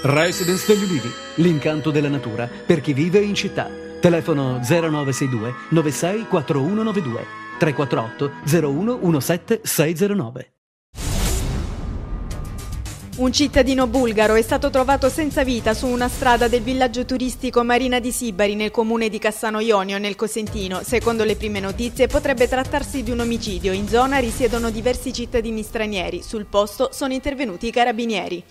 Residence degli Ulivi, l'incanto della natura per chi vive in città. Telefono 0962 96 4192 348 01 17 609. Un cittadino bulgaro è stato trovato senza vita su una strada del villaggio turistico Marina di Sibari nel comune di Cassano Ionio nel Cosentino. Secondo le prime notizie potrebbe trattarsi di un omicidio. In zona risiedono diversi cittadini stranieri. Sul posto sono intervenuti i carabinieri.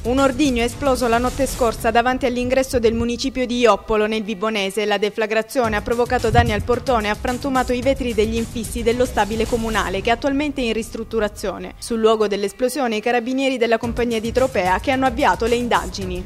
Un ordigno è esploso la notte scorsa davanti all'ingresso del municipio di Ioppolo nel Vibonese. La deflagrazione ha provocato danni al portone e ha frantumato i vetri degli infissi dello stabile comunale che è attualmente in ristrutturazione. Sul luogo dell'esplosione i carabinieri della compagnia di Tropea che hanno avviato le indagini.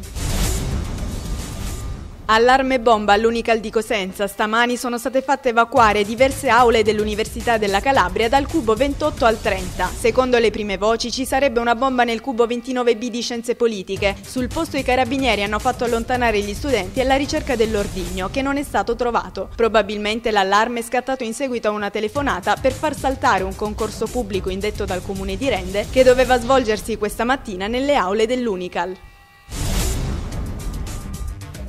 Allarme bomba all'Unical di Cosenza. Stamani sono state fatte evacuare diverse aule dell'Università della Calabria dal cubo 28 al 30. Secondo le prime voci ci sarebbe una bomba nel cubo 29B di Scienze Politiche. Sul posto i carabinieri hanno fatto allontanare gli studenti alla ricerca dell'ordigno, che non è stato trovato. Probabilmente l'allarme è scattato in seguito a una telefonata per far saltare un concorso pubblico indetto dal comune di Rende che doveva svolgersi questa mattina nelle aule dell'Unical.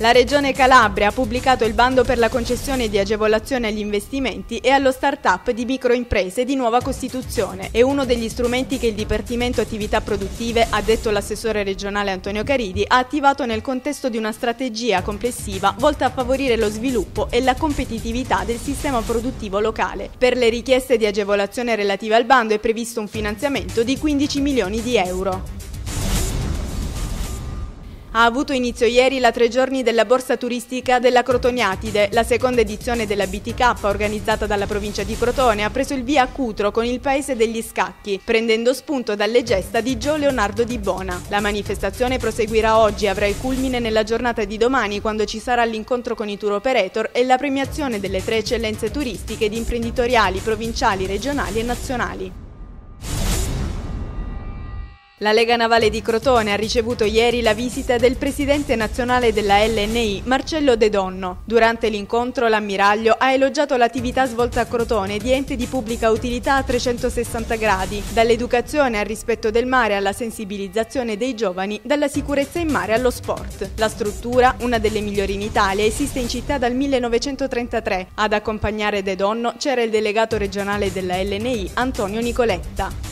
La Regione Calabria ha pubblicato il bando per la concessione di agevolazione agli investimenti e allo start-up di microimprese di nuova costituzione. È uno degli strumenti che il Dipartimento Attività Produttive, ha detto l'assessore regionale Antonio Caridi, ha attivato nel contesto di una strategia complessiva volta a favorire lo sviluppo e la competitività del sistema produttivo locale. Per le richieste di agevolazione relative al bando è previsto un finanziamento di 15 milioni di euro. Ha avuto inizio ieri la 3 giorni della borsa turistica della Crotoniatide. La seconda edizione della BTK, organizzata dalla provincia di Crotone, ha preso il via a Cutro con il Paese degli Scacchi, prendendo spunto dalle gesta di Gio Leonardo Di Bona. La manifestazione proseguirà oggi e avrà il culmine nella giornata di domani, quando ci sarà l'incontro con i tour operator e la premiazione delle 3 eccellenze turistiche ed imprenditoriali, provinciali, regionali e nazionali. La Lega Navale di Crotone ha ricevuto ieri la visita del presidente nazionale della LNI, Marcello De Donno. Durante l'incontro l'ammiraglio ha elogiato l'attività svolta a Crotone di ente di pubblica utilità a 360 gradi, dall'educazione al rispetto del mare alla sensibilizzazione dei giovani, dalla sicurezza in mare allo sport. La struttura, una delle migliori in Italia, esiste in città dal 1933. Ad accompagnare De Donno c'era il delegato regionale della LNI, Antonio Nicoletta.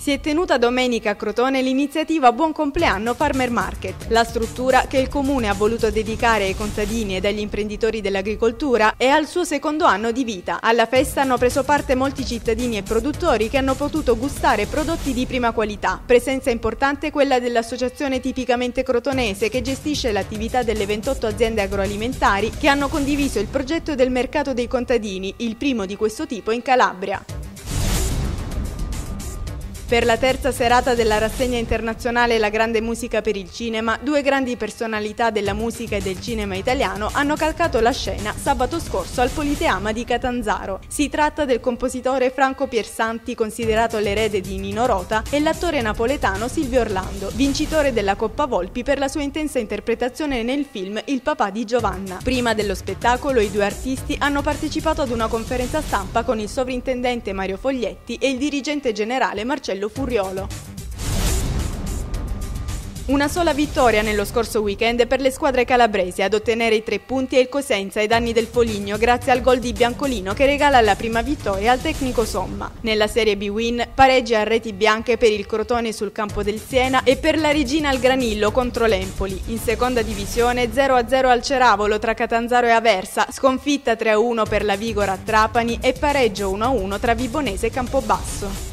Si è tenuta domenica a Crotone l'iniziativa Buon Compleanno Farmer Market. La struttura, che il comune ha voluto dedicare ai contadini ed agli imprenditori dell'agricoltura, è al suo secondo anno di vita. Alla festa hanno preso parte molti cittadini e produttori che hanno potuto gustare prodotti di prima qualità. Presenza importante quella dell'associazione tipicamente crotonese che gestisce l'attività delle 28 aziende agroalimentari che hanno condiviso il progetto del mercato dei contadini, il primo di questo tipo in Calabria. Per la terza serata della rassegna internazionale La Grande Musica per il Cinema, 2 grandi personalità della musica e del cinema italiano hanno calcato la scena sabato scorso al Politeama di Catanzaro. Si tratta del compositore Franco Piersanti, considerato l'erede di Nino Rota, e l'attore napoletano Silvio Orlando, vincitore della Coppa Volpi per la sua intensa interpretazione nel film Il papà di Giovanna. Prima dello spettacolo i 2 artisti hanno partecipato ad una conferenza stampa con il sovrintendente Mario Foglietti e il dirigente generale Marcello Furiolo. Una sola vittoria nello scorso weekend per le squadre calabresi. Ad ottenere i 3 punti è il Cosenza ai danni del Foligno grazie al gol di Biancolino che regala la prima vittoria al tecnico Somma. Nella Serie B Win pareggi a reti bianche per il Crotone sul campo del Siena e per la Regina al Granillo contro l'Empoli. In seconda divisione 0-0 al Ceravolo tra Catanzaro e Aversa, sconfitta 3-1 per la Vigora a Trapani e pareggio 1-1 tra Vibonese e Campobasso.